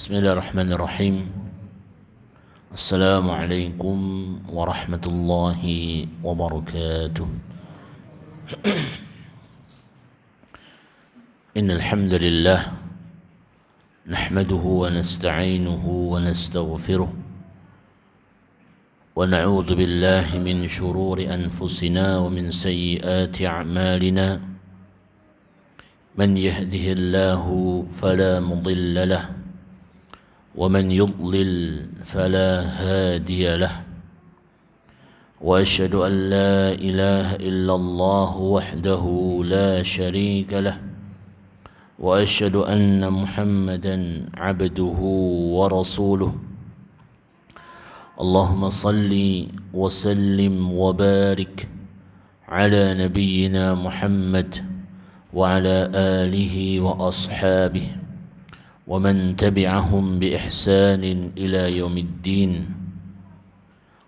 Bismillahirrahmanirrahim. Assalamualaikum warahmatullahi wabarakatuh. Innal hamdalillah nahmaduhu wa nasta'inuhu wa nastaghfiruh wa na'udzu billahi min shururi anfusina wa min sayyiati a'malina. Man yahdihillahu fala mudilla lahu ومن يضلل فلا هادي له وأشهد أن لا إله إلا الله وحده لا شريك له وأشهد أن محمدا عبده ورسوله اللهم صل وسلم وبارك على نبينا محمد وعلى آله وأصحابه ومن تبعهم بإحسان إلى يوم الدين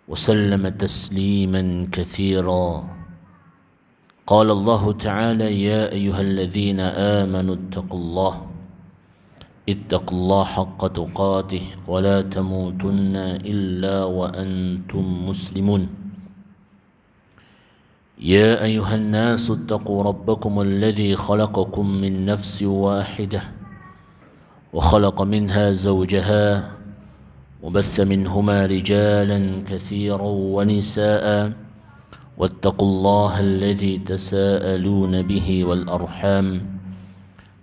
وسلم تسليما كثيرا. قال الله تعالى: يا أيها الذين آمنوا اتقوا الله حق تقاته ولا تموتن إلا وأنتم مسلمون. يا أيها الناس اتقوا ربكم الذي خلقكم من نفس واحدة وخلق منها زوجها وبث منهما رجالا كثيرا ونساء واتقوا الله الذي تساءلون به والأرحام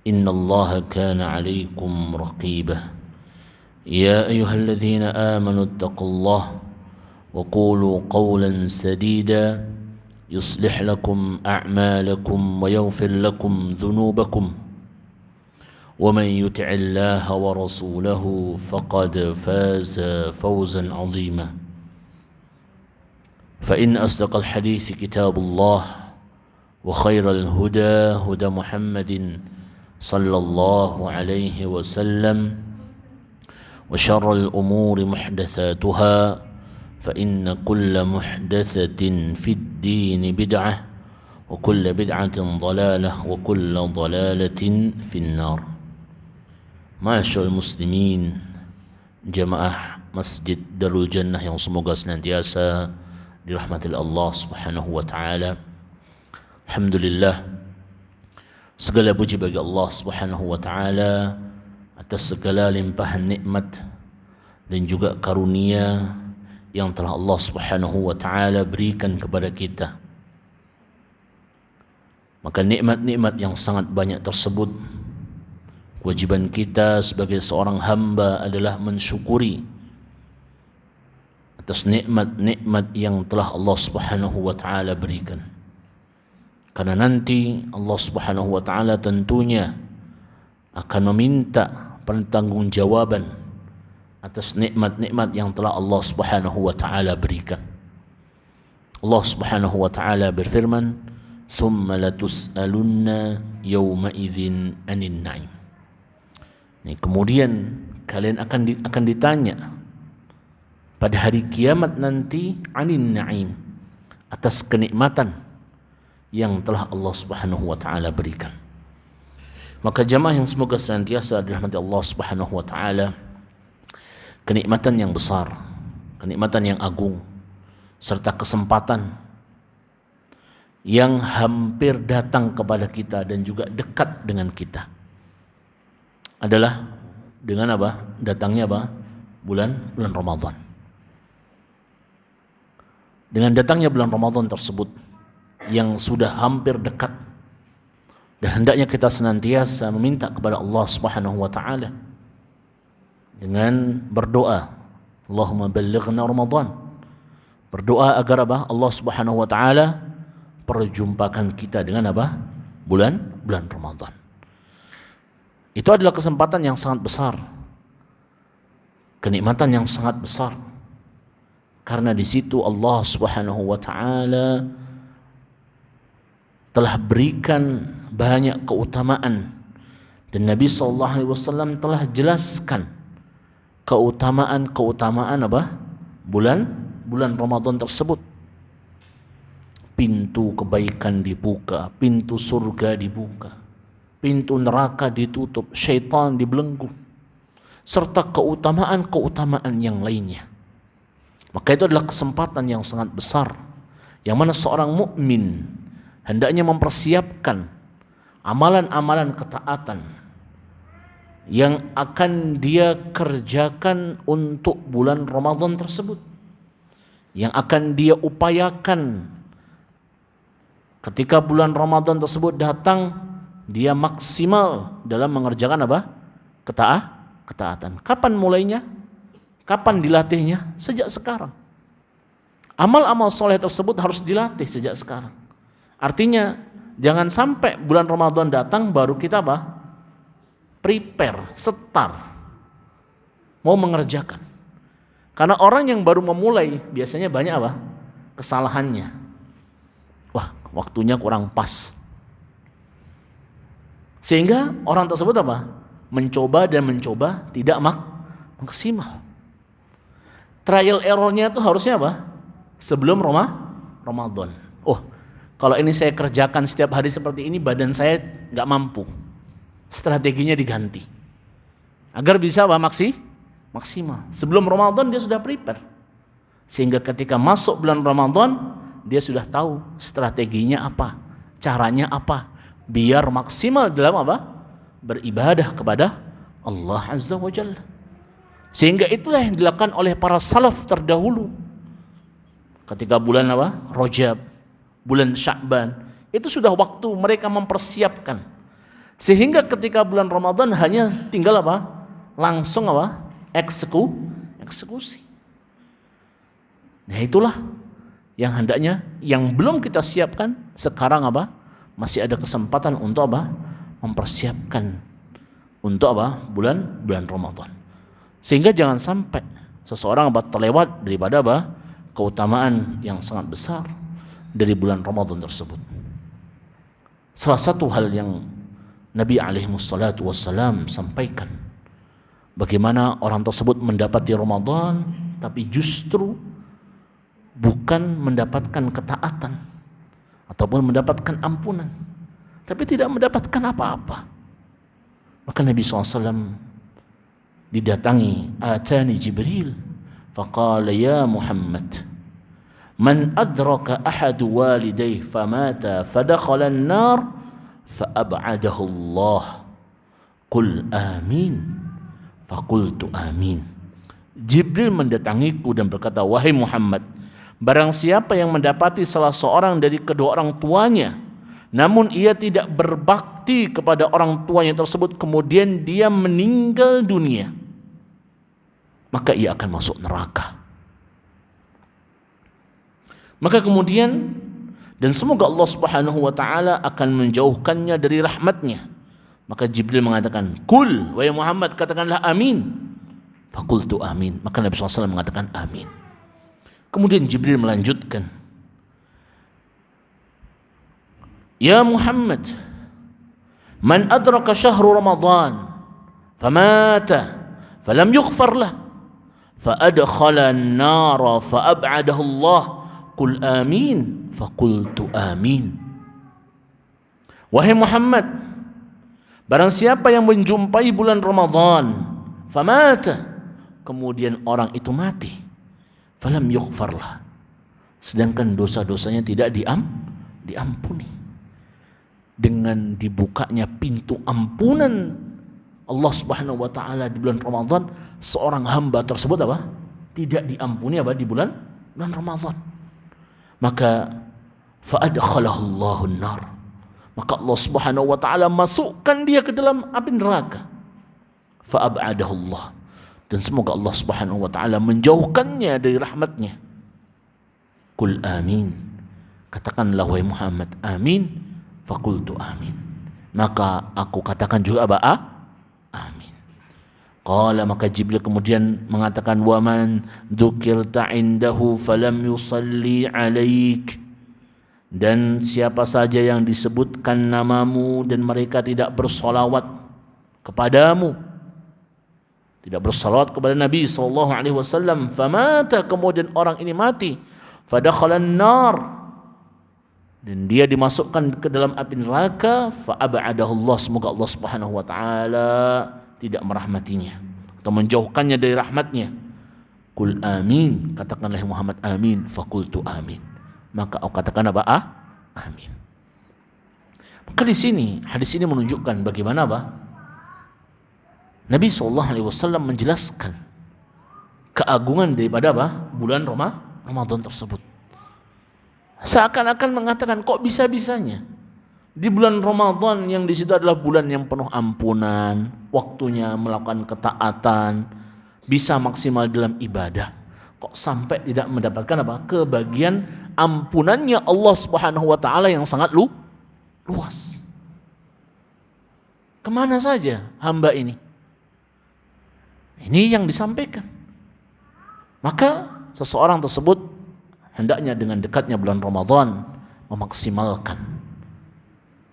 إن الله كان عليكم رقيبا. يا أيها الذين آمنوا اتقوا الله وقولوا قولا سديدا يصلح لكم أعمالكم ويغفر لكم ذنوبكم ومن يطع الله ورسوله فقد فاز فوزا عظيما. فإن أصدق الحديث كتاب الله وخير الهدى هدى محمد صلى الله عليه وسلم وشر الأمور محدثاتها فإن كل محدثة في الدين بدعة وكل بدعة ضلالة وكل ضلالة في النار. Masyaallah muslimin, jamaah Masjid Darul Jannah yang semoga senantiasa dirahmati Allah Subhanahu wa taala. Alhamdulillah, segala puji bagi Allah Subhanahu wa taala atas segala limpahan nikmat dan juga karunia yang telah Allah Subhanahu wa taala berikan kepada kita. Maka nikmat-nikmat yang sangat banyak tersebut, kewajiban kita sebagai seorang hamba adalah mensyukuri atas nikmat-nikmat yang telah Allah Subhanahu wa taala berikan. Karena nanti Allah Subhanahu wa taala tentunya akan meminta pertanggungjawaban atas nikmat-nikmat yang telah Allah Subhanahu wa taala berikan. Allah Subhanahu wa taala berfirman, "Tsumma latus'alunna yawma idzin 'anil na'im." Kemudian kalian akan ditanya pada hari kiamat nanti anin na'im, atas kenikmatan yang telah Allah Subhanahu wa taala berikan. Maka jamaah yang semoga senantiasa dirahmati Allah Subhanahu wa taala, kenikmatan yang besar, kenikmatan yang agung, serta kesempatan yang hampir datang kepada kita dan juga dekat dengan kita adalah dengan apa? Datangnya apa? Bulan Ramadan. Dengan datangnya bulan Ramadan tersebut yang sudah hampir dekat, dan hendaknya kita senantiasa meminta kepada Allah Subhanahu wa taala dengan berdoa, Allahumma ballighna Ramadan. Berdoa agar apa? Allah Subhanahu wa taala perjumpakan kita dengan apa? Bulan Ramadan. Itu adalah kesempatan yang sangat besar, kenikmatan yang sangat besar, karena di situ Allah Subhanahu wa taala telah berikan banyak keutamaan, dan Nabi sallallahu alaihi wasallam telah jelaskan keutamaan apa? Bulan Ramadan tersebut. Pintu kebaikan dibuka, pintu surga dibuka, pintu neraka ditutup, syaitan dibelenggu. serta keutamaan-keutamaan yang lainnya. Maka itu adalah kesempatan yang sangat besar yang mana seorang mukmin hendaknya mempersiapkan amalan-amalan ketaatan yang akan dia kerjakan untuk bulan Ramadan tersebut, yang akan dia upayakan ketika bulan Ramadan tersebut datang, dia maksimal dalam mengerjakan apa? Ketaatan. Kapan mulainya? Kapan dilatihnya? Sejak sekarang. Amal-amal soleh tersebut harus dilatih sejak sekarang. Artinya jangan sampai bulan Ramadan datang baru kita apa? Prepare, setar, mau mengerjakan. Karena orang yang baru memulai biasanya banyak apa? Kesalahannya. Wah, waktunya kurang pas. Sehingga orang tersebut apa? Mencoba tidak maksimal. Trial errornya itu harusnya apa? Sebelum Ramadan. Oh, kalau ini saya kerjakan setiap hari seperti ini, badan saya nggak mampu. Strateginya diganti. Agar bisa apa? Maksimal. Sebelum Ramadan dia sudah prepare. Sehingga ketika masuk bulan Ramadan, dia sudah tahu strateginya apa, caranya apa, biar maksimal dalam apa? Beribadah kepada Allah Azza wa Jalla. Sehingga itulah yang dilakukan oleh para salaf terdahulu. Ketika bulan apa? Rajab, bulan Sya'ban, itu sudah waktu mereka mempersiapkan. Sehingga ketika bulan Ramadan hanya tinggal apa? Langsung apa? Eksekusi. Nah, itulah yang hendaknya yang belum kita siapkan sekarang apa? Masih ada kesempatan untuk apa? Mempersiapkan untuk apa? Bulan Ramadan. Sehingga jangan sampai seseorang apa? Terlewat daripada apa? Keutamaan yang sangat besar dari bulan Ramadan tersebut. Salah satu hal yang Nabi alaihi wassalatu wassalam sampaikan, bagaimana orang tersebut mendapati Ramadan tapi justru bukan mendapatkan ketaatan ataupun mendapatkan ampunan, tapi tidak mendapatkan apa-apa. Maka Nabi SAW didatangi, atani Jibril faqala ya Muhammad man adraka ahadu walidayhi famata fadakhala an-nar faab'adahu Allah qul amin faqultu amin. Jibril mendatangiku dan berkata, wahai Muhammad, barang siapa yang mendapati salah seorang dari kedua orang tuanya, namun ia tidak berbakti kepada orang tuanya tersebut, kemudian dia meninggal dunia, maka ia akan masuk neraka. Maka kemudian, dan semoga Allah Subhanahu wa taala akan menjauhkannya dari rahmatnya. Maka Jibril mengatakan, kul, wahai Muhammad, katakanlah amin. Fakultu amin. Maka Nabi SAW mengatakan amin. Kemudian Jibril melanjutkan, ya Muhammad, man adraka syahru Ramadan famata falam yughfar lah faadkhala an-nara faab'adahu Allah qul amin faqultu amin. Wahai Muhammad, barang siapa yang menjumpai bulan Ramadan famata, kemudian orang itu mati, falam yughfarlah, sedangkan dosa-dosanya tidak diampuni, dengan dibukanya pintu ampunan Allah Subhanahu wa taala di bulan Ramadan, seorang hamba tersebut apa? Tidak diampuni apa? Di bulan Ramadan. Maka fa'adkhalahu Allahu an-nar, maka Allah Subhanahu wa taala masukkan dia ke dalam api neraka. Fa'ab'adahu Allah, dan semoga Allah Subhanahu wa taala menjauhkannya dari rahmatnya. Qul amin, katakanlah wahai Muhammad amin. Faqultu amin, maka aku katakan juga apa? Amin. Qala, maka Jibril kemudian mengatakan, wa man dzukirta indahu falam yusalli alaik, dan siapa saja yang disebutkan namamu dan mereka tidak bersolawat kepadamu, tidak bersalawat kepada Nabi SAW, famata, kemudian orang ini mati, fadakhalan nar, dan dia dimasukkan ke dalam api neraka, fa'ab'adahu Allah, semoga Allah Subhanahu wa taala tidak merahmatinya atau menjauhkannya dari rahmatnya. Qul amin, katakanlah Muhammad amin. Faqultu amin, maka aku katakan apa? Amin. Maka di sini hadis ini menunjukkan bagaimana Nabi SAW menjelaskan keagungan daripada bulan Ramadan tersebut. Seakan-akan mengatakan kok bisa-bisanya di bulan Ramadan yang di situ adalah bulan yang penuh ampunan, waktunya melakukan ketaatan, bisa maksimal dalam ibadah, kok sampai tidak mendapatkan kebagian ampunannya Allah Subhanahu wa taala yang sangat luas. Kemana saja hamba ini? Ini yang disampaikan. Maka seseorang tersebut hendaknya dengan dekatnya bulan Ramadan memaksimalkan,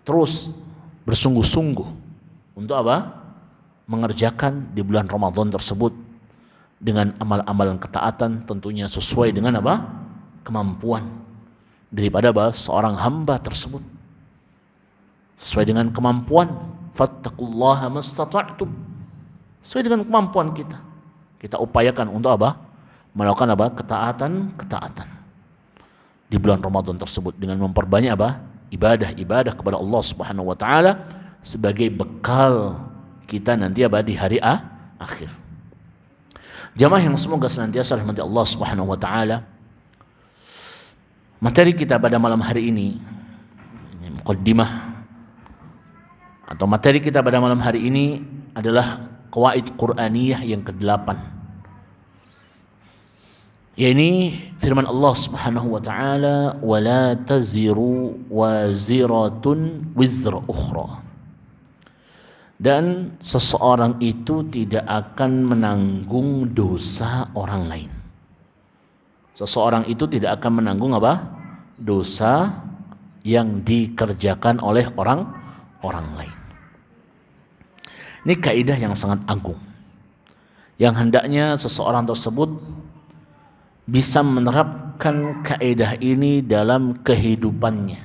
terus bersungguh-sungguh untuk mengerjakan di bulan Ramadan tersebut dengan amal-amalan ketaatan, tentunya sesuai dengan kemampuan daripada seorang hamba tersebut, sesuai dengan kemampuan. Fattaqullaha mastata'tum, sesuai dengan kemampuan kita upayakan untuk melakukan ketaatan di bulan Ramadan tersebut dengan memperbanyak ibadah-ibadah kepada Allah Subhanahu wa taala sebagai bekal kita nanti di hari akhir. Jamaah yang semoga senantiasa rahmati Allah Subhanahu wa taala. Materi kita pada malam hari ini muqaddimah atau materi kita pada malam hari ini adalah qawaid Qur'aniyah yang ke-8. Yakni firman Allah Subhanahu wa taala, "Wala taziru waziratun wizra ukhra." Dan seseorang itu tidak akan menanggung dosa orang lain. Seseorang itu tidak akan menanggung dosa yang dikerjakan oleh orang lain. Ini kaidah yang sangat agung, yang hendaknya seseorang tersebut bisa menerapkan kaidah ini dalam kehidupannya.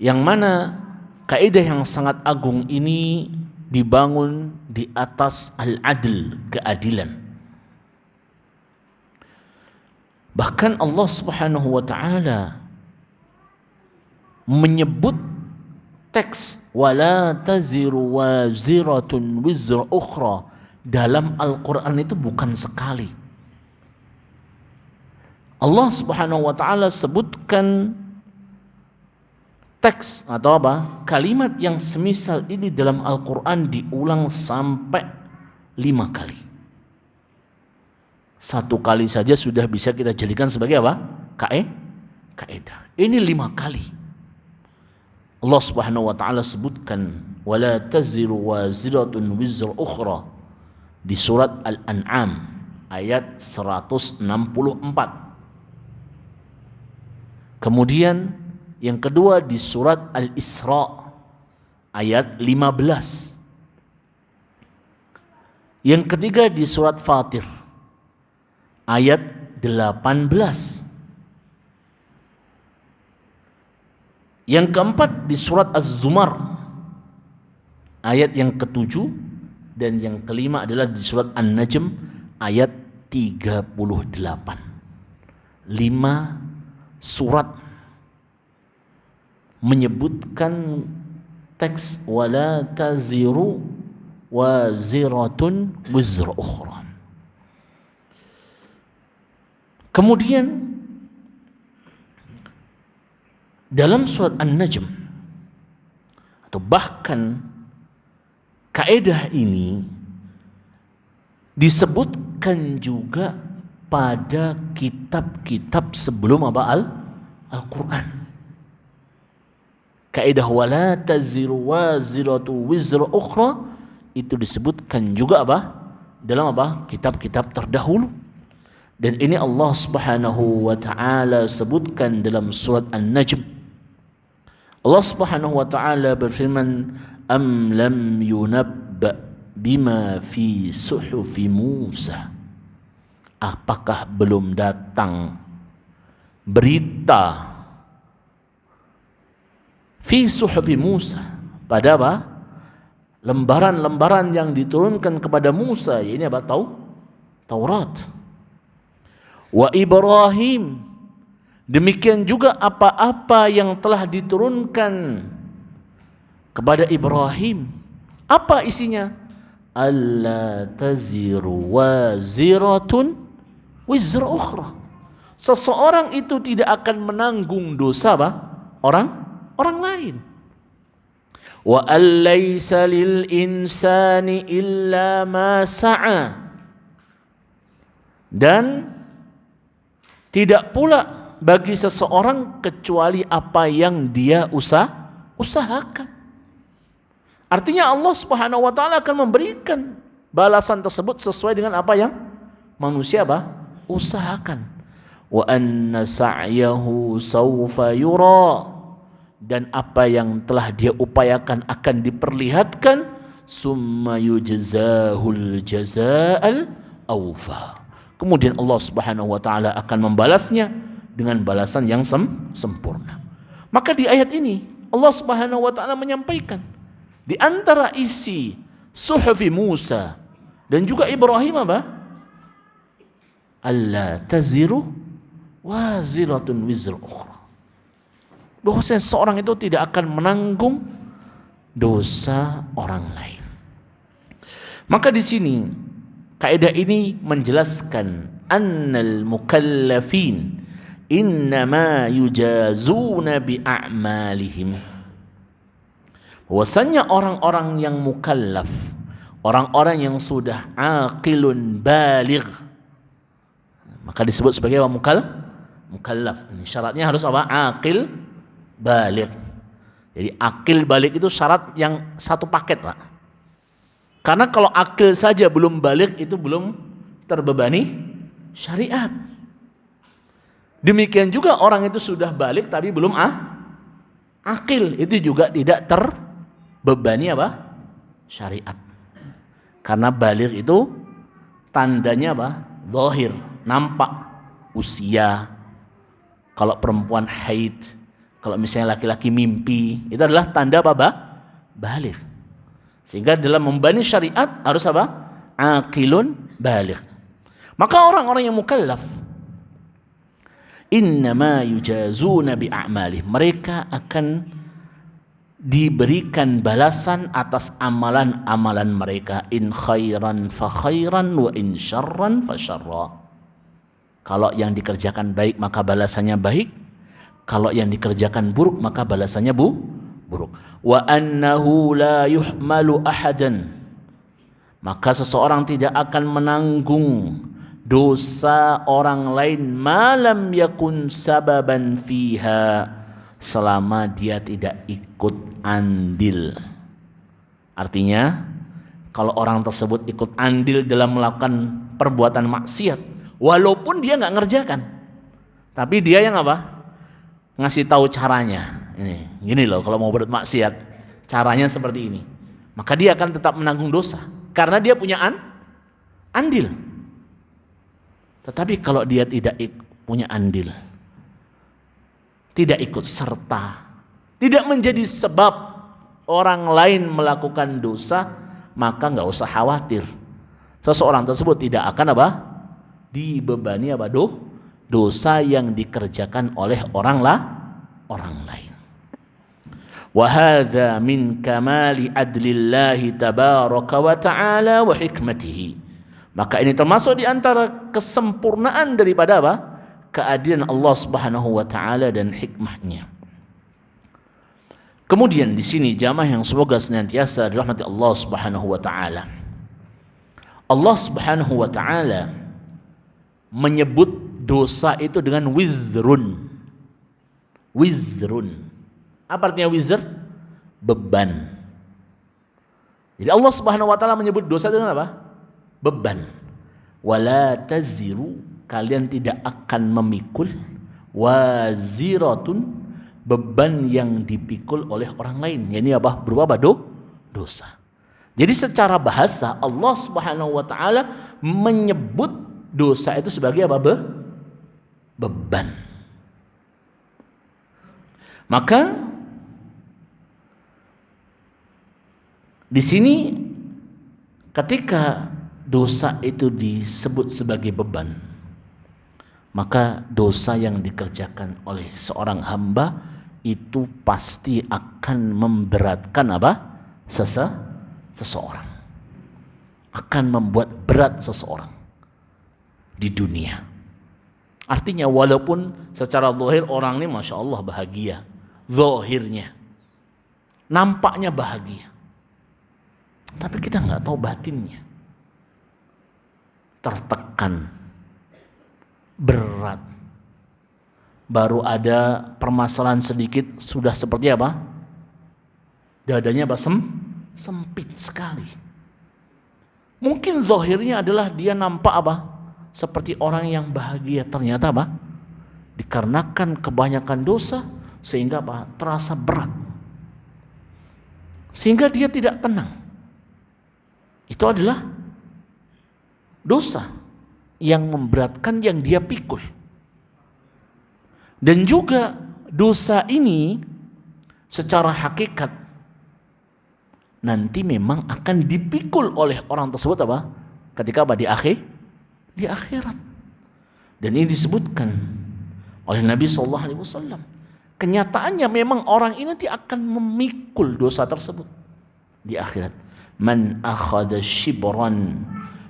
Yang mana kaidah yang sangat agung ini dibangun di atas al-adl, keadilan. Bahkan Allah Subhanahu wa taala menyebut teks wala taziru waziratun wizra ukhra dalam Al-Qur'an itu bukan sekali. Allah Subhanahu wa taala sebutkan teks atau kalimat yang semisal ini dalam Al-Qur'an diulang sampai 5 kali. 1 kali saja sudah bisa kita jadikan sebagai kaidah. Ini 5 kali. Allah Subhanahu wa taala sebutkan wala taziru waziratun wizra ukhra di surat Al-An'am ayat 164. Kemudian yang kedua di surat Al-Isra ayat 15. Yang ketiga di surat Fatir ayat 18. Yang keempat di surat Az-Zumar ayat yang ke-7, dan yang kelima adalah di surat An-Najm ayat 38. 5 surat menyebutkan teks wala taziru waziratun wizra ukhra. Kemudian dalam surat An-Najm atau bahkan kaidah ini disebutkan juga pada kitab-kitab sebelum Al-Quran. Kaidah wala taziru waziratu wizra ukhra itu disebutkan juga dalam kitab-kitab terdahulu. Dan ini Allah Subhanahu wa taala sebutkan dalam surat An-Najm. Allah Subhanahu wa taala berfirman, "Am lam yunabba bima fi suhufi Musa." Apakah belum datang berita fi suhufi Musa pada lembaran-lembaran yang diturunkan kepada Musa, ini apa? Taurat. Wa Ibrahim, demikian juga apa-apa yang telah diturunkan kepada Ibrahim. Apa isinya? Alla taziru waziratun wizra ukhra. Seseorang itu tidak akan menanggung dosa apa? Orang lain. Wa allaysa lil insani illa ma sa'a. Dan tidak pula bagi seseorang kecuali apa yang dia usahakan. Artinya Allah Subhanahu wa taala akan memberikan balasan tersebut sesuai dengan apa yang manusia usahakan. Wa anna sa'yahu sawfa yura, dan apa yang telah dia upayakan akan diperlihatkan. Summa yujzahul jazaa'al awfa, kemudian Allah Subhanahu wa taala akan membalasnya dengan balasan yang sempurna. Maka di ayat ini Allah Subhanahu wa taala menyampaikan di antara isi suhufi Musa dan juga Ibrahim apa? Alla taziru waziratun wizra ukhra. Bahwasanya seorang itu tidak akan menanggung dosa orang lain. Maka di sini kaidah ini menjelaskan annal mukallafin innama yujazuna bi a'malihim. Bahwasanya orang-orang yang mukallaf, orang-orang yang sudah aqilun baligh, maka disebut sebagai apa? Mukallaf. Ini syaratnya harus apa? Aqil baligh. Jadi aqil baligh itu syarat yang satu paket, Pak. Karena kalau aqil saja belum baligh itu belum terbebani syariat. Demikian juga orang itu sudah baligh tapi belum aqil, itu juga tidak terbebani apa? Syariat. Karena baligh itu tandanya apa? Zahir, nampak usia. Kalau perempuan haid, kalau misalnya laki-laki mimpi, itu adalah tanda apa? Baligh. Sehingga dalam membani syariat harus apa? Aqilun baligh. Maka orang-orang yang mukallaf innama yujazuna bi a'malih, mereka akan diberikan balasan atas amalan-amalan mereka. In khairan fa khairan wa in syarran fa syarra. Kalau yang dikerjakan baik maka balasannya baik, kalau yang dikerjakan buruk maka balasannya buruk. Wa annahu la yuhmalu ahadan, maka seseorang tidak akan menanggung dosa orang lain malam yakun sababan fiha, selama dia tidak ikut andil. Artinya kalau orang tersebut ikut andil dalam melakukan perbuatan maksiat, walaupun dia nggak ngerjakan, tapi dia yang apa? Ngasih tahu caranya. Ini, gini loh, kalau mau berbuat maksiat caranya seperti ini, maka dia akan tetap menanggung dosa karena dia punya andil. Tetapi kalau dia tidak punya andil, tidak ikut serta, tidak menjadi sebab orang lain melakukan dosa, maka nggak usah khawatir. Seseorang tersebut tidak akan apa? Dibebani apa? Dosa yang dikerjakan oleh orang lain. Wa hadza min kamali adlillahi tabaraka wa ta'ala wa hikmatihi. Maka ini termasuk di antara kesempurnaan daripada apa? Keadilan Allah Subhanahu wa taala dan hikmahnya. Kemudian di sini jamaah yang semoga senantiasa dirahmati Allah Subhanahu wa taala. Allah Subhanahu wa taala menyebut dosa itu dengan wizrun. Wizrun. Apa artinya wizr? Beban. Jadi Allah Subhanahu wa taala menyebut dosa dengan apa? Beban. Wala taziru, kalian tidak akan memikul, waziratun, beban yang dipikul oleh orang lain. Yani apa? Berupa dosa. Jadi secara bahasa Allah Subhanahu wa taala menyebut dosa itu sebagai apa? Beban. Maka Di sini ketika dosa itu disebut sebagai beban, maka dosa yang dikerjakan oleh seorang hamba itu pasti akan memberatkan apa? Seseorang. Akan membuat berat seseorang di dunia. Artinya walaupun secara zahir orang ini Masya Allah bahagia, zahirnya nampaknya bahagia, tapi kita nggak tahu batinnya, tertekan, berat, baru ada permasalahan sedikit sudah seperti apa? Dadanya apa? Sempit sekali. Mungkin zahirnya adalah dia nampak apa? Seperti orang yang bahagia, ternyata apa? Dikarenakan kebanyakan dosa sehingga apa? Terasa berat. Sehingga dia tidak tenang. Itu adalah dosa yang memberatkan, yang dia pikul. Dan juga dosa ini secara hakikat nanti memang akan dipikul oleh orang tersebut apa? Ketika apa? Di akhirat. Dan ini disebutkan oleh Nabi SAW. Kenyataannya memang orang ini nanti akan memikul dosa tersebut di akhirat. Man akhada shibran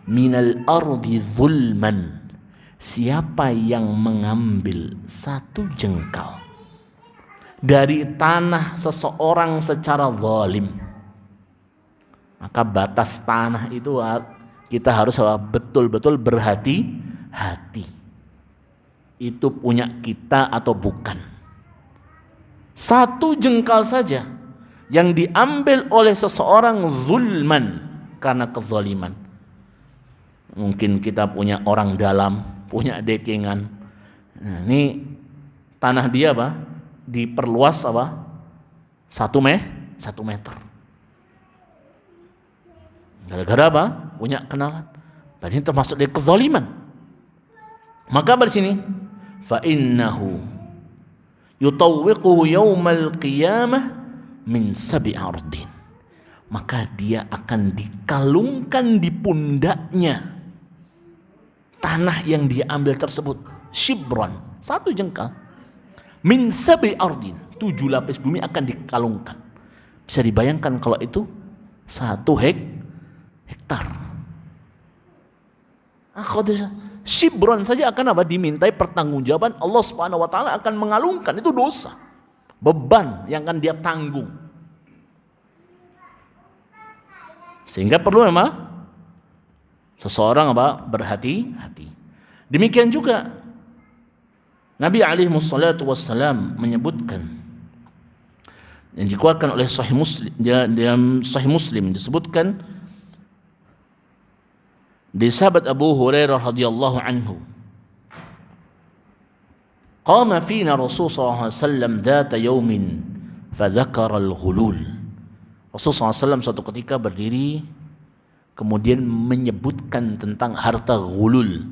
minal ardi zulman. Siapa yang mengambil satu jengkal dari tanah seseorang secara zalim, maka batas tanah itu kita harus betul-betul berhati-hati. Itu punya kita atau bukan. Satu jengkal saja yang diambil oleh seseorang zulman, karena kezaliman. Mungkin kita punya orang dalam, punya dekengan. Nah, ini tanah dia apa? Diperluas apa? 1 meter. Gara-gara apa? Punya kenalan. Dan ini termasuk dari kezaliman. Maka di sini, fa innahu yutawwiquhu yaumal qiyamah min sab'i ardin. Maka dia akan dikalungkan di pundaknya tanah yang dia ambil tersebut, shibran, 1 jengkal, min sab'i ardin, 7 lapis bumi akan dikalungkan. Bisa dibayangkan kalau itu 1 hektar. Shibron saja akan apa? Dimintai pertanggungjawaban. Allah Subhanahu wa taala akan mengalungkan, itu dosa. Beban yang akan dia tanggung. Sehingga perlu memang seseorang apa? Berhati-hati. Demikian juga Nabi alaihi wassalatu wassalam menyebutkan, yang dikeluarkan oleh Sahih Muslim, dalam Sahih Muslim disebutkan di sahabat Abu Hurairah radhiyallahu anhu, qama fina Rasul sallallahu alaihi wasallam dzata yaumin fadzakara al-ghulul. Rasul sallallahu alaihi wasallam suatu ketika berdiri kemudian menyebutkan tentang harta ghulul.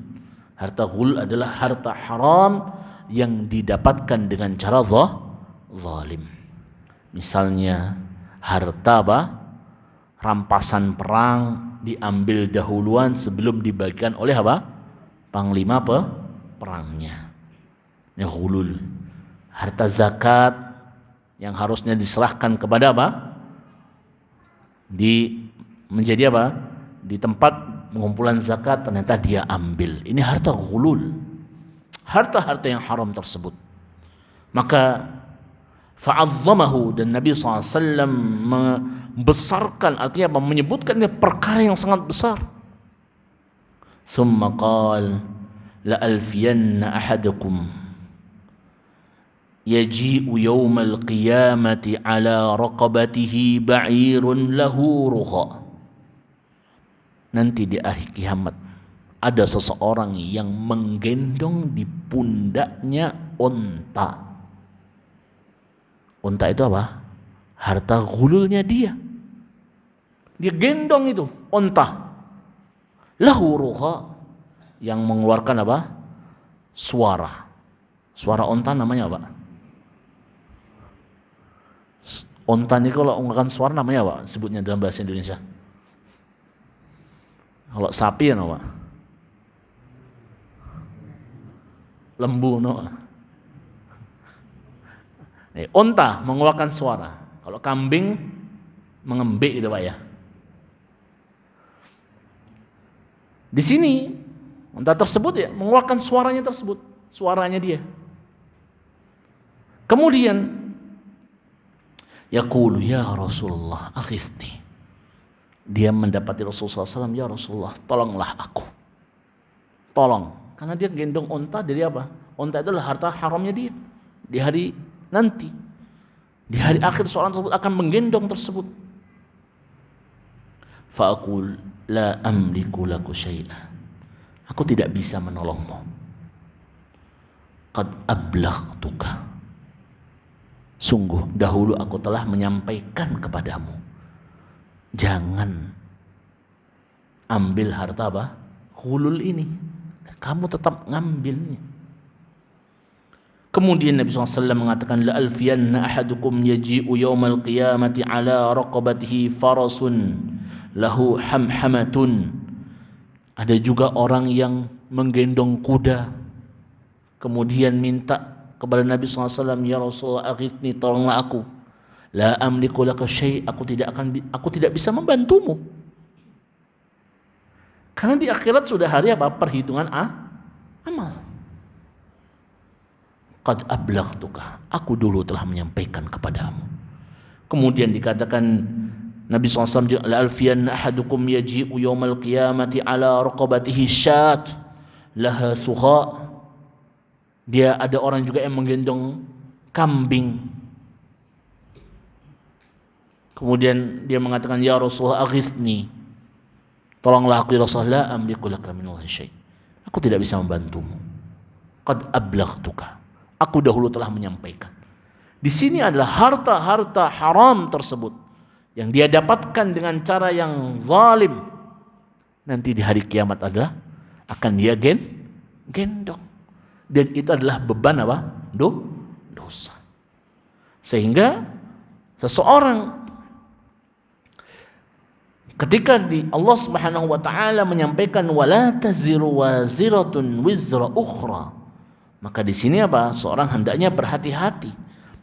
Harta ghulul adalah harta haram yang didapatkan dengan cara zalim. Misalnya harta apa? Rampasan perang diambil dahuluan sebelum dibagikan oleh apa? Panglima perangnya. Ini ghulul. Harta zakat yang harusnya diserahkan kepada apa? Menjadi apa? Di tempat pengumpulan zakat ternyata dia ambil. Ini harta ghulul. Harta-harta yang haram tersebut. Maka fa'azzamahu, dan Nabi SAW membesarkan, artinya menyebutkan perkara yang sangat besar. Thumma qala la'alfiyanna ahadakum yaji'u yawmal qiyamati ala raqabatihi ba'irun lahu rugha. Nanti di akhir kiamat ada seseorang yang menggendong di pundaknya unta. Unta itu apa? Harta ghululnya dia. Dia gendong itu unta. Lahu rugha, yang mengeluarkan apa? Suara. Suara unta namanya apa? Onta ini kalau mengeluarkan suara namanya apa? Sebutnya dalam bahasa Indonesia. Kalau sapi ya apa? Lembu no. Onta mengeluarkan suara. Kalau kambing mengembik gitu Pak ya. Di sini onta tersebut ya mengeluarkan suaranya dia. Kemudian yaqulu ya Rasulullah aghithni. Dia mendapati Rasulullah SAW, ya Rasulullah tolonglah aku. Tolong. Karena dia gendong onta dari apa? Onta itu adalah harta haramnya dia. Di hari nanti. Di hari akhir seorang tersebut akan menggendong tersebut. Fa'aqul la amliku laku syai'an. Aku tidak bisa menolongmu. Qad ablaghtuka. Sungguh dahulu aku telah menyampaikan kepadamu. Jangan ambil harta apa? Hulul ini. Kamu tetap ngambilnya. Kemudian Nabi SAW mengatakan la alfiyanna ahadukum yaji'u yawmal qiyamati ala raqabatihi farasun lahu hamhamatun. Ada juga orang yang menggendong kuda kemudian minta kepada Nabi SAW, ya Rasulullah aghithni, tolonglah aku. La amliku laka syai', aku tidak bisa membantumu. Karena di akhirat sudah hari apa? Perhitungan amal. Qad ablaghtuka, aku dulu telah menyampaikan kepadamu. Kemudian dikatakan Nabi SAW, la alfiyanna ahadukum yaji'u yawmal qiyamati ala raqabatihi syat laha thuqa. Dia ada orang juga yang menggendong kambing. Kemudian dia mengatakan, ya Rasulullah aghithni, tolonglah aku ya Rasulullah, la amliku laka minallahi syai'. Aku tidak bisa membantumu. Qad ablaghtuka, aku dahulu telah menyampaikan. Di sini adalah harta-harta haram tersebut yang dia dapatkan dengan cara yang zalim. Nanti di hari kiamat adalah akan dia gendong. Dan itu adalah beban apa? Dosa. Sehingga seseorang ketika Allah Subhanahu wa taala menyampaikan wala taziru waziratun wizra ukhra, maka di sini apa? Seorang hendaknya berhati-hati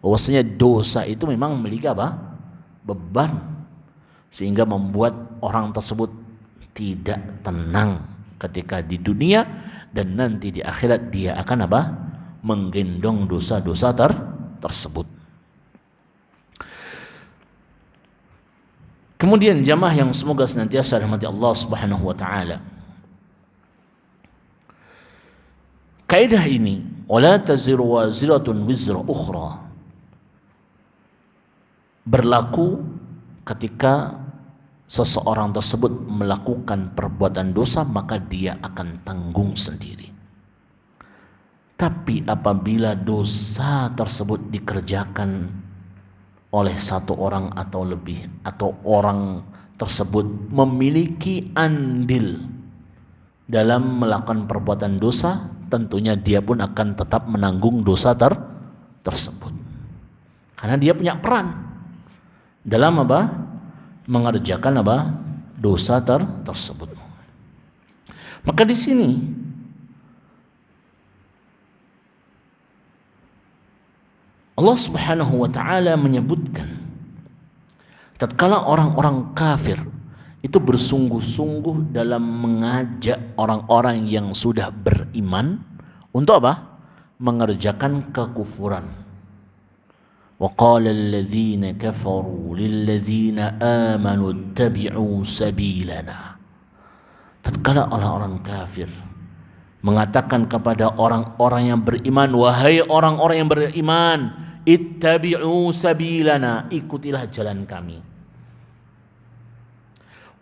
bahwasanya dosa itu memang memiliki apa? Beban, sehingga membuat orang tersebut tidak tenang ketika di dunia, dan nanti di akhirat dia akan apa? Menggendong dosa-dosa tersebut. Kemudian jamaah yang semoga senantiasa dirahmati Allah Subhanahu wa taala. Kaidah ini, wala taziru waziratun wizra ukhra, berlaku ketika seseorang tersebut melakukan perbuatan dosa, maka dia akan tanggung sendiri. Tapi apabila dosa tersebut dikerjakan oleh satu orang atau lebih, atau orang tersebut memiliki andil dalam melakukan perbuatan dosa, tentunya dia pun akan tetap menanggung dosa tersebut. Karena dia punya peran dalam apa? Mengerjakan apa? Dosa tersebut. Maka di sini Allah Subhanahu wa taala menyebutkan tatkala orang-orang kafir itu bersungguh-sungguh dalam mengajak orang-orang yang sudah beriman untuk apa? Mengerjakan kekufuran. وقال الذين كفروا للذين آمنوا اتبعوا سبيلنا. Tatkala orang-orang kafir mengatakan kepada orang-orang yang beriman, wahai orang-orang yang beriman, ittabi'u sabilana, ikutilah jalan kami.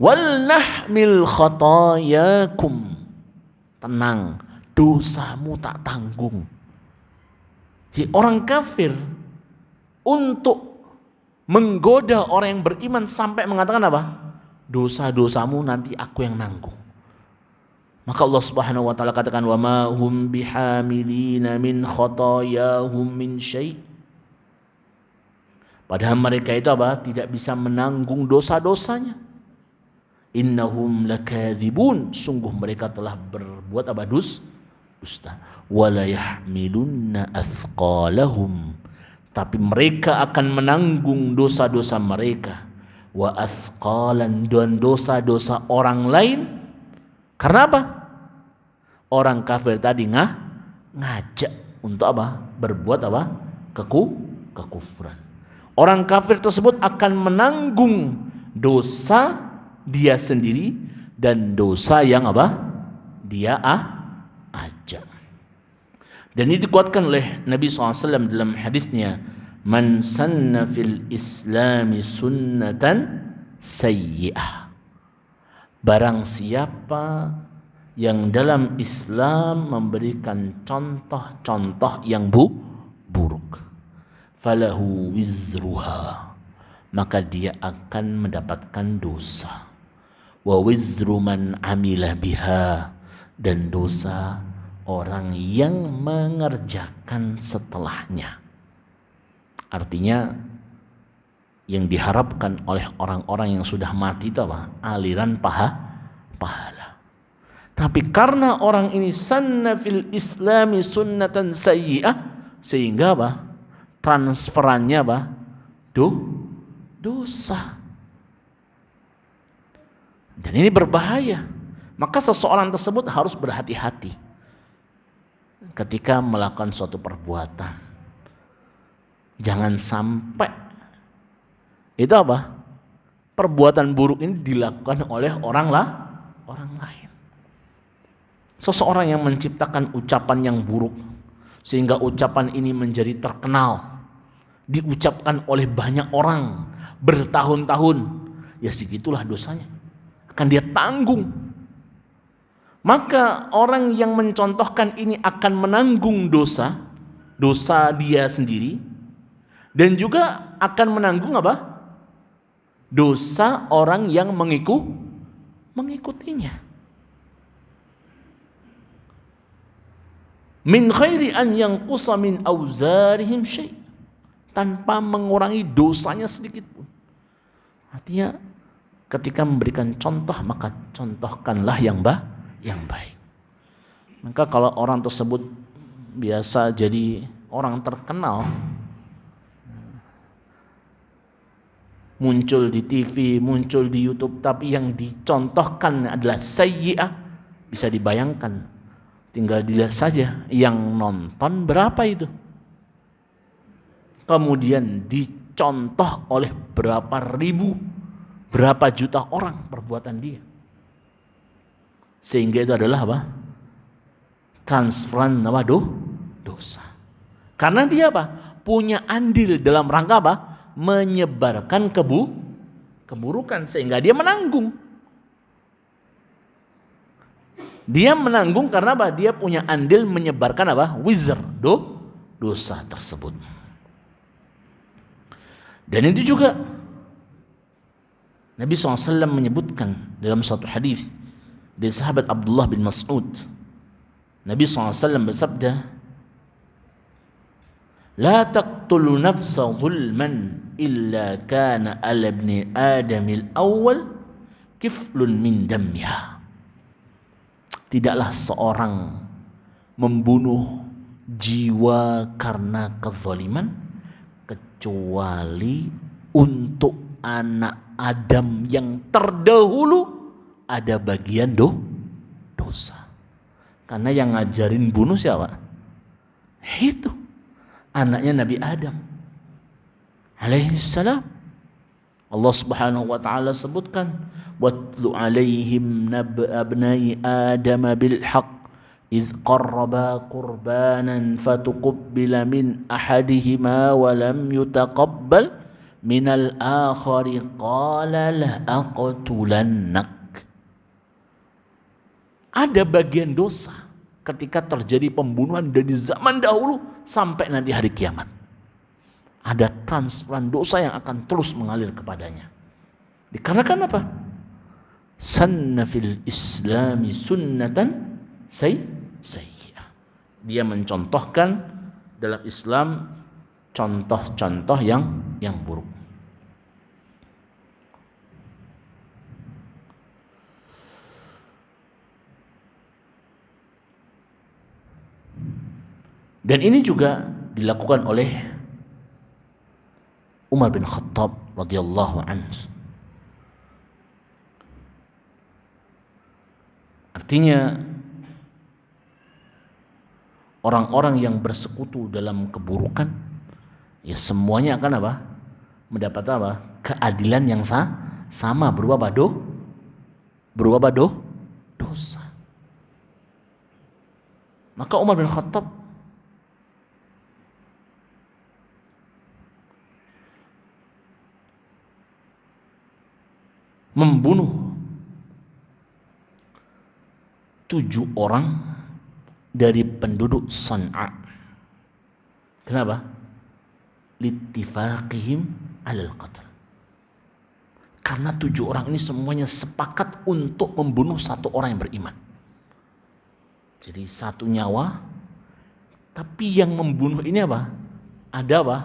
Wal nahmil khatayakum, tenang, dosamu tak tanggung. Jadi orang kafir untuk menggoda orang yang beriman sampai mengatakan apa? Dosa-dosamu nanti aku yang nanggung. Maka Allah Subhanahu wa taala katakan, wa ma hum bihamilina min khatayahum min syai'. Padahal mereka itu apa? Tidak bisa menanggung dosa-dosanya. Innahum lakadzibun, sungguh mereka telah berbuat apa? Dusta. Wala yahmilunna athqalahum, tapi mereka akan menanggung dosa-dosa mereka. Wa athqalan, dan dosa-dosa orang lain. Karena apa? Orang kafir tadi ngajak untuk apa? Berbuat apa? Kekufuran. Orang kafir tersebut akan menanggung dosa dia sendiri dan dosa yang apa? Dia ajak. Dan ini dikuatkan oleh Nabi SAW dalam hadisnya, man sanna fil islami sunnatan sayyi'ah, barang siapa yang dalam Islam memberikan contoh-contoh yang buruk, falahu wizruha, maka dia akan mendapatkan dosa, wa wizru man amila biha, dan dosa orang yang mengerjakan setelahnya. Artinya yang diharapkan oleh orang-orang yang sudah mati itu apa? Aliran pahala. Tapi karena orang ini sanna fil islami sunnatan sayyi'ah, sehingga apa? Transferannya apa? Dosa. Dan ini berbahaya. Maka seseorang tersebut harus berhati-hati ketika melakukan suatu perbuatan. Jangan sampai itu apa? Perbuatan buruk ini dilakukan oleh orang lain. Seseorang yang menciptakan ucapan yang buruk sehingga ucapan ini menjadi terkenal, diucapkan oleh banyak orang bertahun-tahun, ya segitulah dosanya, akan dia tanggung. Maka orang yang mencontohkan ini akan menanggung dosa dia sendiri, dan juga akan menanggung apa? Dosa orang yang mengikutinya. Min khairi an yanqusa min auzarihim syai', tanpa mengurangi dosanya sedikit pun. Artinya ketika memberikan contoh, maka contohkanlah yang baik. Maka kalau orang tersebut biasa jadi orang terkenal, muncul di TV, muncul di YouTube, tapi yang dicontohkan adalah sayyi'ah, bisa dibayangkan. Tinggal dilihat saja yang nonton berapa itu. Kemudian dicontoh oleh berapa ribu, berapa juta orang perbuatan dia. Sehingga itu adalah apa? Transferan apa? Dosa. Karena dia apa? Punya andil dalam rangka apa? Menyebarkan keburukan, sehingga dia menanggung. Dia menanggung karena apa? Dia punya andil menyebarkan apa? Wizr, dosa tersebut. Dan itu juga Nabi SAW menyebutkan dalam satu hadis dari sahabat Abdullah bin Mas'ud. Nabi SAW bersabda, la taqtulu nafsa zulman illa kana ala ibni adamil awal kiflun min dammiha. Tidaklah seorang membunuh jiwa karena kezaliman kecuali untuk anak Adam yang terdahulu ada bagian dosa. Karena yang ngajarin bunuh siapa? Itu anaknya Nabi Adam alaihissalam. Allah Subhanahu wa taala sebutkan, watlu alaihim nab'a abnai Adam bil haqq iz qarraba qurbanan fatuqbila min ahadihima wa lam yutaqabbal min al-akhari qala la aqtulannak. Ada bagian dosa ketika terjadi pembunuhan dari zaman dahulu sampai nanti hari kiamat. Ada transferan dosa yang akan terus mengalir kepadanya. Dikarenakan apa? Sanna fil islami sunnatan sayyi'ah. Dia mencontohkan dalam Islam contoh-contoh yang yang buruk. Dan ini juga dilakukan oleh Umar bin Khattab radhiyallahu anhu. Artinya orang-orang yang bersekutu dalam keburukan, ya semuanya akan apa? Mendapat apa? Keadilan yang sama berupa dosa. Maka Umar bin Khattab membunuh 7 orang dari penduduk San'a. Kenapa? Littifaqihim alal qatl. Karena 7 orang ini semuanya sepakat untuk membunuh 1 orang yang beriman. Jadi 1 nyawa, tapi yang membunuh ini apa? Ada apa?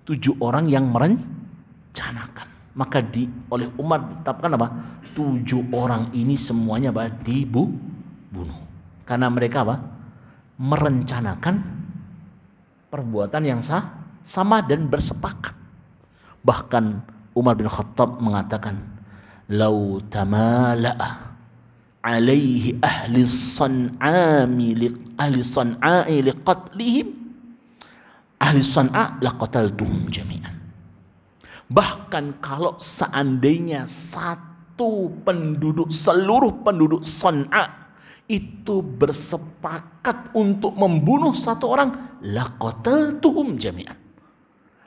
7 orang yang merencanakan. Maka oleh Umar ditetapkan apa? 7 orang ini semuanya apa? Dibunuh. Karena mereka apa? Merencanakan perbuatan yang sama dan bersepakat. Bahkan Umar bin Khattab mengatakan, "Lau tamala'a alaihi ahli San'a'i liqatlihim ahli San'a laqataltuhum jami'an." Bahkan kalau seandainya seluruh penduduk San'a itu bersepakat untuk membunuh 1 orang, laqataltuhum jami'an,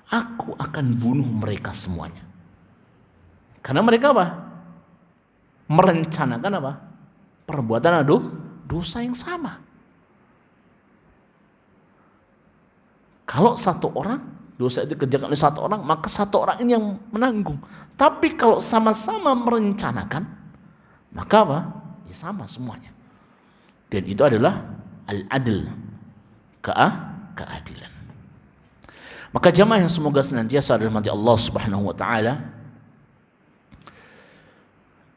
aku akan bunuh mereka semuanya. Karena mereka apa? Merencanakan apa? Perbuatan dosa yang sama. Kalau 1 orang dosa itu dikerjakan oleh 1 orang, maka 1 orang ini yang menanggung. Tapi kalau sama-sama merencanakan, maka apa? Ya sama semuanya. Dan itu adalah al-adl, keadilan. Maka jamaah yang semoga senantiasa dirahmati Allah Subhanahu wa taala,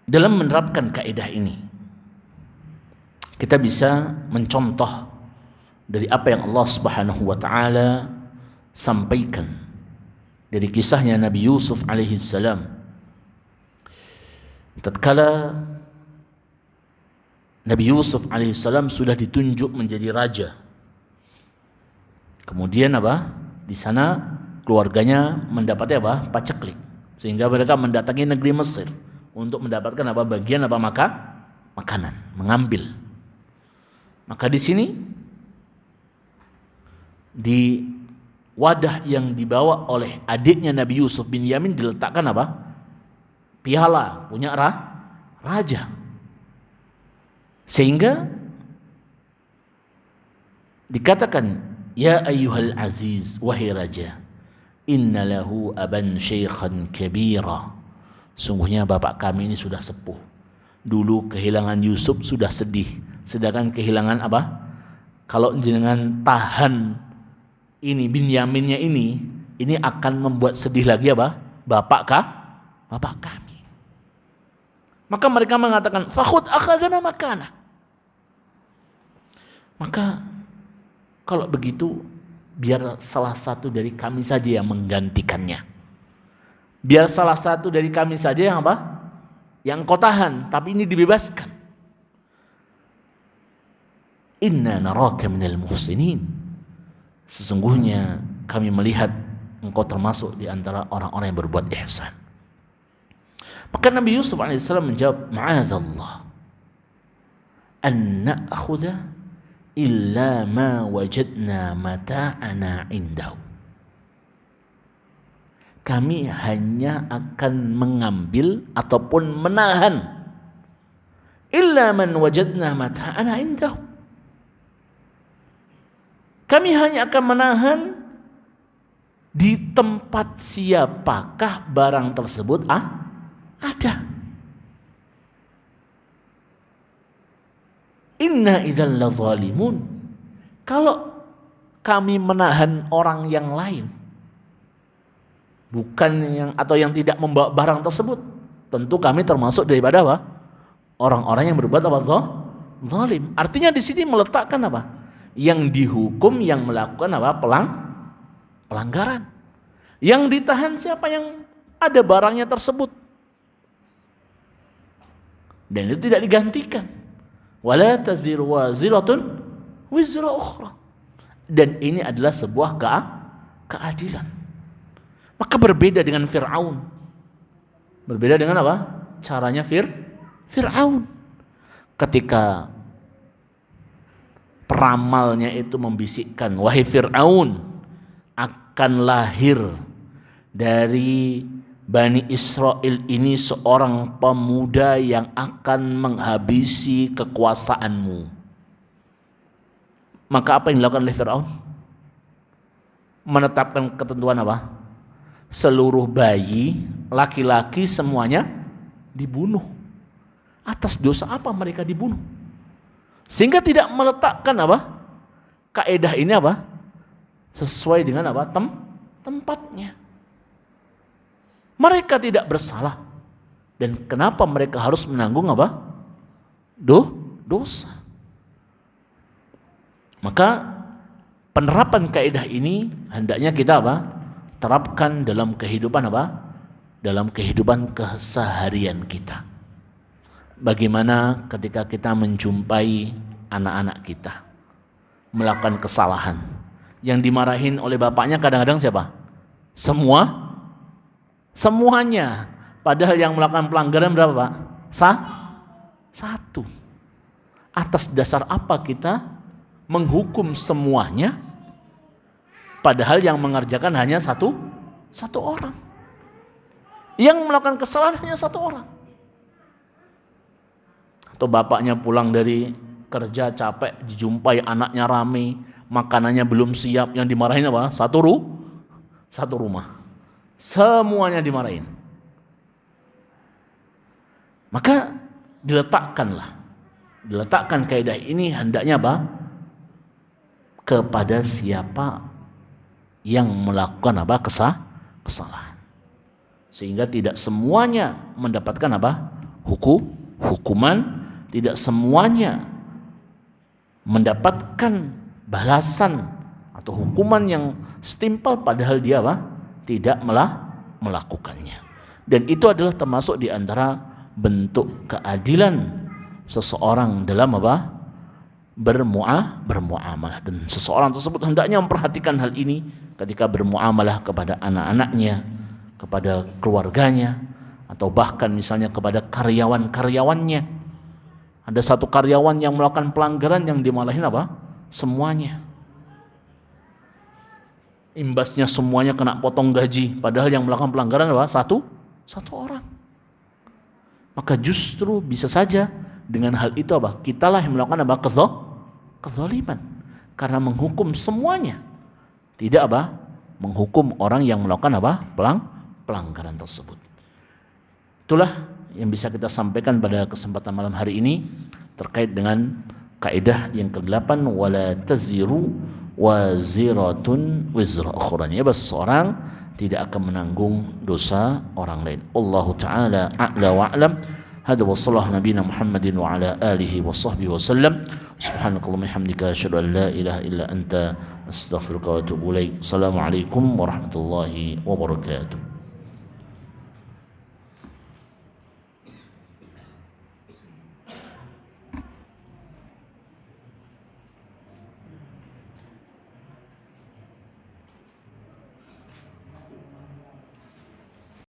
dalam menerapkan kaidah ini kita bisa mencontoh dari apa yang Allah Subhanahu wa taala sampaikan dari kisahnya Nabi Yusuf alaihi salam. Tatkala Nabi Yusuf alaihissalam sudah ditunjuk menjadi raja. Kemudian apa? Di sana keluarganya mendapatnya apa? Paceklik. Sehingga mereka mendatangi negeri Mesir untuk mendapatkan apa? Bagian apa? Makanan, mengambil. Maka di sini di wadah yang dibawa oleh adiknya Nabi Yusuf bin Yamin diletakkan apa? Piala punya raja. Sehingga dikatakan, ya ayyuhal aziz, wahai raja, inna lahu aban syaikhan kabira. Sungguhnya bapak kami ini sudah sepuh. Dulu kehilangan Yusuf sudah sedih, sedangkan kehilangan apa? Kalau jenengan tahan ini Binyaminnya ini akan membuat sedih lagi apa? Bapak kami. Maka mereka mengatakan, fakhud akhadana makana. Maka kalau begitu biar salah satu dari kami saja yang menggantikannya. Biar salah satu dari kami saja yang apa? Yang kau tahan, tapi ini dibebaskan. Inna naraka minal muhsinin. Sesungguhnya kami melihat engkau termasuk di antara orang-orang yang berbuat ihsan. Maka Nabi Yusuf alaihissalam menjawab, ma'adzallah an na'khudha illa ma wajadna mata'ana indahu. Kami hanya akan mengambil ataupun menahan illa man wajadna mata'ana indahu. Kami hanya akan menahan di tempat siapakah barang tersebut ada. Inna idzal ladzalimun. Kalau kami menahan orang yang lain, bukan yang tidak membawa barang tersebut, tentu kami termasuk daripada apa? Orang-orang yang berbuat apa? Zalim. Artinya di sini meletakkan apa? Yang dihukum yang melakukan apa? Pelanggaran. Yang ditahan siapa yang ada barangnya tersebut. Dan itu tidak digantikan. Wala taziru waziratun wizra ukhra. Dan ini adalah sebuah keadilan. Maka berbeda dengan Fir'aun. Berbeda dengan apa? Caranya Fir'aun. Ketika peramalnya itu membisikkan, wahai Fir'aun, akan lahir dari Bani Israel ini seorang pemuda yang akan menghabisi kekuasaanmu. Maka apa yang dilakukan oleh Fir'aun? Menetapkan ketentuan apa? Seluruh bayi laki-laki semuanya dibunuh. Atas dosa apa mereka dibunuh? Sehingga tidak meletakkan apa? Kaidah ini apa? Sesuai dengan apa? Tempatnya. Mereka tidak bersalah. Dan kenapa mereka harus menanggung apa? Dosa. Maka penerapan kaidah ini hendaknya kita apa? Terapkan dalam kehidupan apa? Dalam kehidupan keseharian kita. Bagaimana ketika kita menjumpai anak-anak kita melakukan kesalahan, yang dimarahin oleh bapaknya kadang-kadang siapa? Semuanya. Padahal yang melakukan pelanggaran berapa, Pak? Satu. Atas dasar apa kita menghukum semuanya? Padahal yang mengerjakan hanya satu orang. Yang melakukan kesalahan hanya satu orang. Atau bapaknya pulang dari kerja capek, dijumpai anaknya rame, makanannya belum siap, yang dimarahin apa? Satu rumah. Semuanya dimarahin. Maka diletakkan kaidah ini hendaknya apa? Kepada siapa yang melakukan apa? Kesalahan. Sehingga tidak semuanya mendapatkan apa? Hukuman, tidak semuanya mendapatkan balasan atau hukuman yang setimpal padahal dia apa? Tidak melakukannya. Dan itu adalah termasuk di antara bentuk keadilan seseorang dalam apa? Bermuamalah. Dan seseorang tersebut hendaknya memperhatikan hal ini ketika bermuamalah kepada anak-anaknya, kepada keluarganya, atau bahkan misalnya kepada karyawan-karyawannya. Ada satu karyawan yang melakukan pelanggaran yang dimarahin apa? Semuanya. Imbasnya semuanya kena potong gaji, padahal yang melakukan pelanggaran apa? Satu orang. Maka justru bisa saja dengan hal itu apa? Kitalah yang melakukan apa? Kezaliman. Karena menghukum semuanya. Tidak apa? Menghukum orang yang melakukan apa? Pelanggaran tersebut. Itulah yang bisa kita sampaikan pada kesempatan malam hari ini terkait dengan kaidah yang ke-8, wala taziru waziratun wizra ukhra. Ya, seseorang tidak akan menanggung dosa orang lain. Allahu taala a'la wa a'lam. Hada wa sallallahu nabiyina Muhammadin wa ala alihi wa sahbihi wa sallam. Subhanakallahumma hamdika asyhadu an la ilaha illa anta astaghfiruka wa atubu ilaik. Assalamualaikum warahmatullahi wabarakatuh.